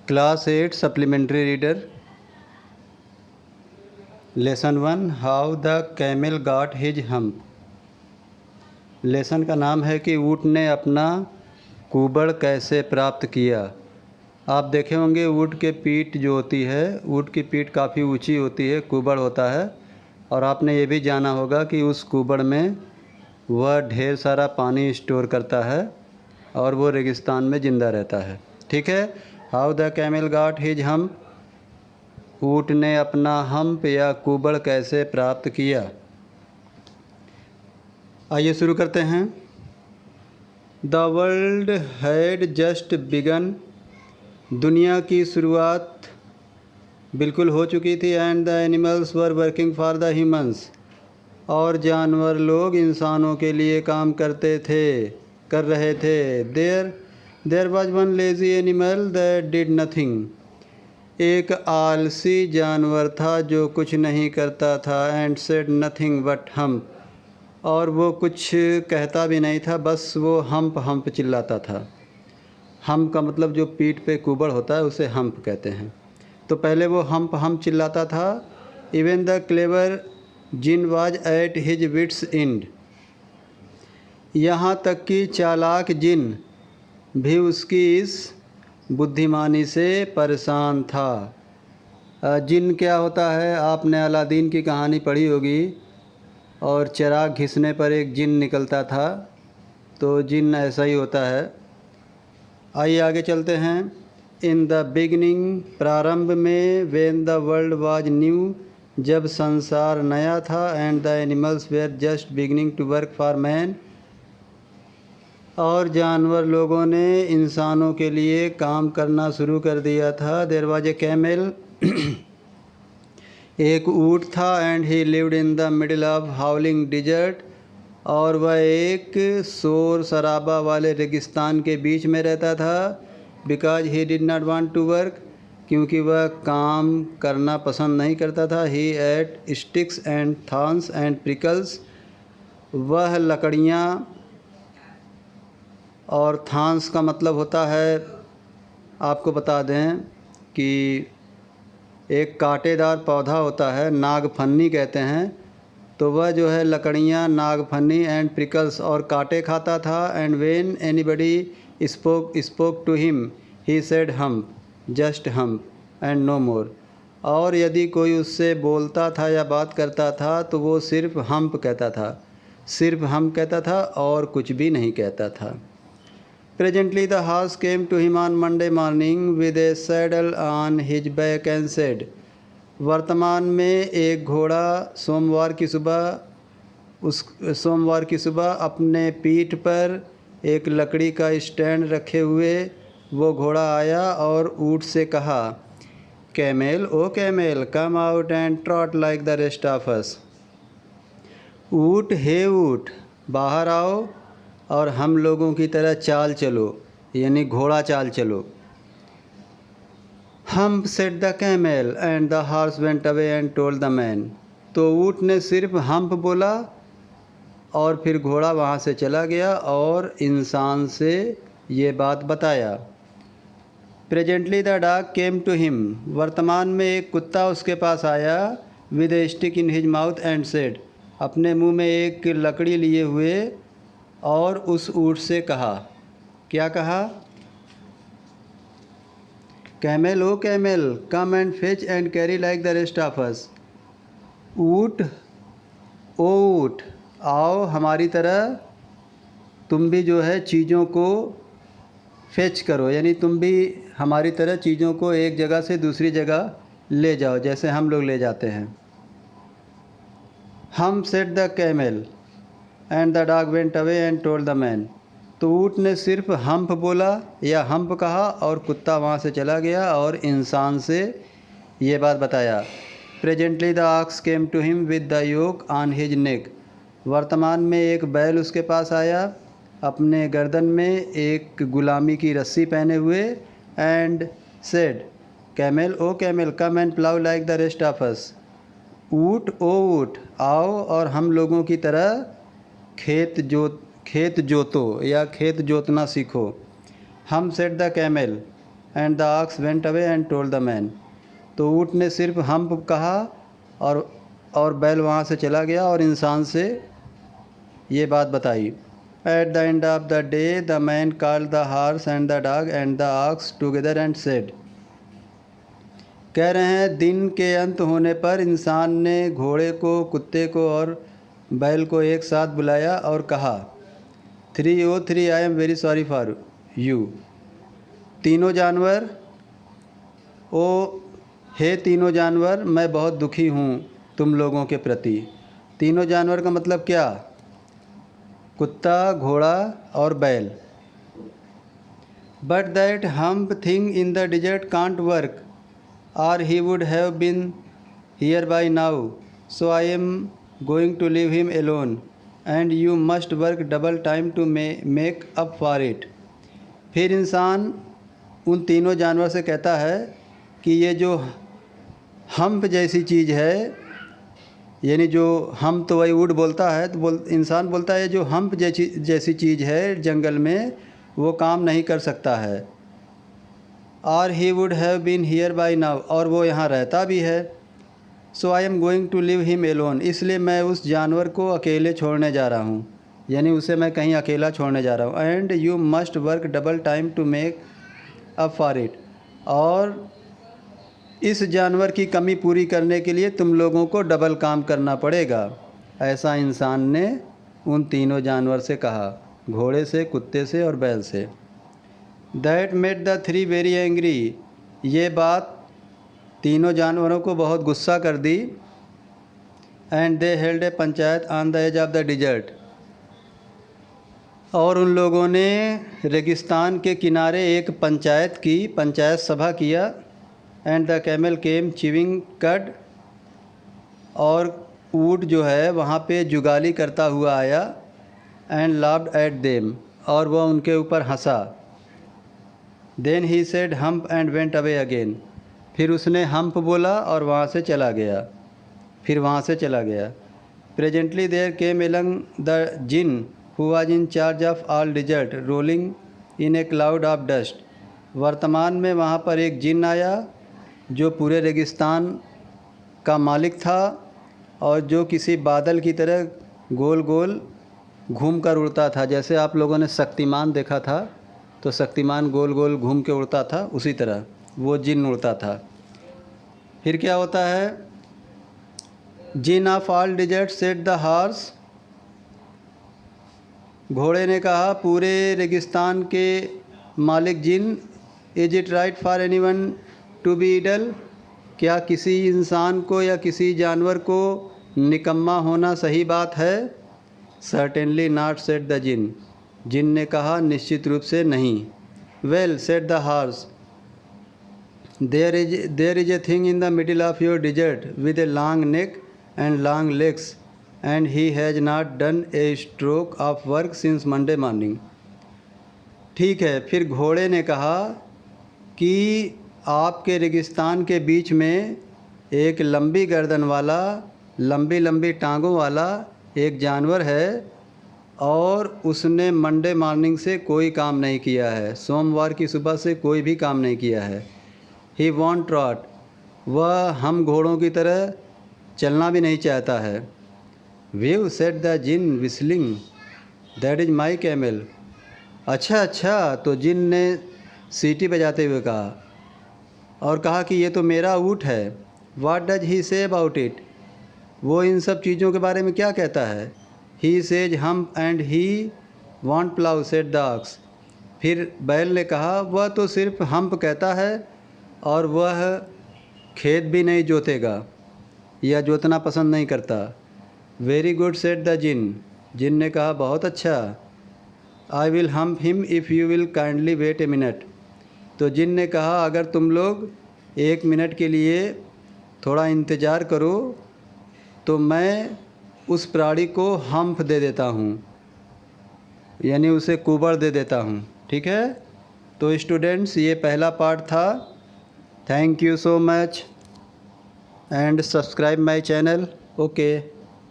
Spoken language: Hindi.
Class 8 supplementary reader lesson 1 how the camel got his hump. Lesson का नाम है कि ऊँट ने अपना कुबड़ कैसे प्राप्त किया। आप देखे होंगे ऊँट के पीठ जो होती है, ऊँट की पीठ काफ़ी ऊंची होती है, कुबड़ होता है। और आपने ये भी जाना होगा कि उस कुबड़ में वह ढेर सारा पानी स्टोर करता है और वो रेगिस्तान में ज़िंदा रहता है। ठीक है, how the camel got his hump, ऊँट ने अपना हम्प या कुबड़ कैसे प्राप्त किया। आइए शुरू करते हैं। The world had just begun, दुनिया की शुरुआत बिल्कुल हो चुकी थी। And the animals were working for the humans, और जानवर लोग इंसानों के लिए काम कर रहे थे। There was one lazy animal that did nothing, एक आलसी जानवर था जो कुछ नहीं करता था। And said nothing but hump, और वो कुछ कहता भी नहीं था, बस वो हम्प हम्प चिल्लाता था। हम्प का मतलब जो पीठ पे कुबड़ होता है उसे हम्प कहते हैं। तो पहले वो हम्प हम्प चिल्लाता था। Even the clever djinn was at his wits end, यहाँ तक कि चालाक जिन भी उसकी इस बुद्धिमानी से परेशान था। जिन क्या होता है, आपने अलादीन की कहानी पढ़ी होगी, और चिराग घिसने पर एक जिन निकलता था, तो जिन ऐसा ही होता है। आइए आगे चलते हैं। इन द बिगनिंग, प्रारंभ में, when the world was new, जब संसार नया था। And the animals were just beginning to work for man, और जानवर लोगों ने इंसानों के लिए काम करना शुरू कर दिया था। देयर वाज ए कैमल, एक ऊँट था। And he lived in the middle of howling desert, और वह एक शोर शराबा वाले रेगिस्तान के बीच में रहता था। Because he did not want to work, क्योंकि वह काम करना पसंद नहीं करता था। He ate sticks and thorns and prickles, वह लकड़ियाँ, और थांस का मतलब होता है, आपको बता दें कि एक कांटेदार पौधा होता है, नागफन्नी कहते हैं। तो वह जो है लकड़ियाँ, नागफन्नी एंड प्रिकल्स और कांटे खाता था। And when anybody spoke to him he said humph, just humph and no more, और यदि कोई उससे बोलता था या बात करता था तो वो सिर्फ हम्प कहता था, सिर्फ हम्प कहता था और कुछ भी नहीं कहता था। Presently the horse came to him on Monday morning with a saddle on his back and said, वर्तमान में एक घोड़ा सोमवार की सुबह अपने पीठ पर एक लकड़ी का स्टैंड रखे हुए वो घोड़ा आया और ऊँट से कहा, camel O camel, come out and trot like the rest of us. ऊँट, हे ऊँट, बाहर आओ और हम लोगों की तरह चाल चलो, यानी घोड़ा चाल चलो। Hump said the camel and the horse went away and told the man, तो ऊँट ने सिर्फ हम्प बोला और फिर घोड़ा वहाँ से चला गया और इंसान से ये बात बताया। Presently the dog came to him, वर्तमान में एक कुत्ता उसके पास आया। With a stick in his mouth and said, अपने मुंह में एक लकड़ी लिए हुए, और उस ऊँट से कहा, क्या कहा, camel O camel, come and fetch and carry like the rest of us. ऊँट, ओ ऊँट, आओ हमारी तरह तुम भी जो है चीज़ों को फेच करो, यानी तुम भी हमारी तरह चीज़ों को एक जगह से दूसरी जगह ले जाओ, जैसे हम लोग ले जाते हैं। हम said the camel and the dog went away and told the man, तो ऊँट ने सिर्फ हम्प बोला या हम्प कहा और कुत्ता वहाँ से चला गया और इंसान से ये बात बताया। Presently the ox came to him with the yoke on his neck, वर्तमान में एक बैल उसके पास आया अपने गर्दन में एक गुलामी की रस्सी पहने हुए। And said, camel O camel, come and plough like the rest of us. ऊँट, ओ ऊँट, आओ और हम लोगों की तरह खेत जोतो या खेत जोतना सीखो। हम said the camel and the ox went away and told the man. तो ऊँट ने सिर्फ हम्प कहा और बैल वहाँ से चला गया और इंसान से ये बात बताई। At the end of the day the man called the horse and the dog and the ox together and said. कह रहे हैं दिन के अंत होने पर इंसान ने घोड़े को, कुत्ते को और बैल को एक साथ बुलाया और कहा, 303 I am very sorry for you. तीनों जानवर, हे तीनों जानवर, मैं बहुत दुखी हूँ तुम लोगों के प्रति। तीनों जानवर का मतलब क्या? कुत्ता, घोड़ा और बैल। But that humph thing in the desert can't work और he would have been here by now, so I am going to leave him alone and you must work double time to make up for it. फिर इंसान उन तीनों जानवर से कहता है कि ये जो हम्प जैसी चीज़ है, यानी जो हम तो वही वुड बोलता है, तो इंसान बोलता है जो हम्प जैसी चीज़ है जंगल में, वो काम नहीं कर सकता है। और he would have been here by now, और वो यहाँ रहता भी है। So I am going to live him alone, इसलिए मैं उस जानवर को अकेले छोड़ने जा रहा हूँ, यानी उसे मैं कहीं अकेला छोड़ने जा रहा हूँ। And you must work double time to make up for it, और इस जानवर की कमी पूरी करने के लिए तुम लोगों को डबल काम करना पड़ेगा। ऐसा इंसान ने उन तीनों जानवर से कहा, घोड़े से, कुत्ते से और बैल से। That made the three very angry, ये बात तीनों जानवरों को बहुत गुस्सा कर दी। And they held a panchayat on the edge of the desert, और उन लोगों ने रेगिस्तान के किनारे एक पंचायत सभा किया। And the camel came chewing कड, और ऊँट जो है वहाँ पे जुगाली करता हुआ आया। एंड लाफ्ड एट देम, और वह उनके ऊपर हंसा। Then he said humph and went away again, फिर उसने हम्प बोला और वहाँ से चला गया। Presently there came along the djinn who was in charge of all desert rolling in a cloud of dust. वर्तमान में वहाँ पर एक जिन आया जो पूरे रेगिस्तान का मालिक था और जो किसी बादल की तरह गोल गोल घूम कर उड़ता था। जैसे आप लोगों ने शक्तिमान देखा था, तो शक्तिमान गोल गोल घूम के उड़ता था, उसी तरह वो जिन उड़ता था। फिर क्या होता है? Djinn of all desert said the horse, घोड़े ने कहा, पूरे रेगिस्तान के मालिक जिन, is it right for anyone to be idle, क्या किसी इंसान को या किसी जानवर को निकम्मा होना सही बात है? Certainly not said the djinn, जिन ने कहा, निश्चित रूप से नहीं। Well said the horse, there is a thing in the middle of your desert with a long neck and long legs and he has not done a stroke of work since Monday morning. ठीक है, फिर घोड़े ने कहा कि आपके रेगिस्तान के बीच में एक लंबी गर्दन वाला, लंबी लंबी टांगों वाला एक जानवर है, और उसने मंडे मॉर्निंग से कोई काम नहीं किया है, सोमवार की सुबह से कोई भी काम नहीं किया है। ही वॉन्ट ट्रॉट, वह हम घोड़ों की तरह चलना भी नहीं चाहता है। Whew said the djinn whistling, that is my camel. अच्छा, तो जिन ने सीटी बजाते हुए कहा और कहा कि ये तो मेरा ऊँट है। What does he say about it, वो इन सब चीज़ों के बारे में क्या कहता है? He says hump and he want plough said the ox. फिर बैल ने कहा, वह तो सिर्फ हम्प कहता है और वह खेत भी नहीं जोतेगा या जोतना पसंद नहीं करता। Very good said the djinn, जिन ने कहा, बहुत अच्छा। I will hump him if you will kindly wait a minute. तो जिन ने कहा, अगर तुम लोग 1 मिनट के लिए थोड़ा इंतज़ार करो तो मैं उस प्राणी को हम्प दे देता हूँ, यानी उसे कुबड़ दे देता हूँ। ठीक है, तो स्टूडेंट्स, ये पहला पार्ट था। Thank you so much and subscribe my channel. Okay.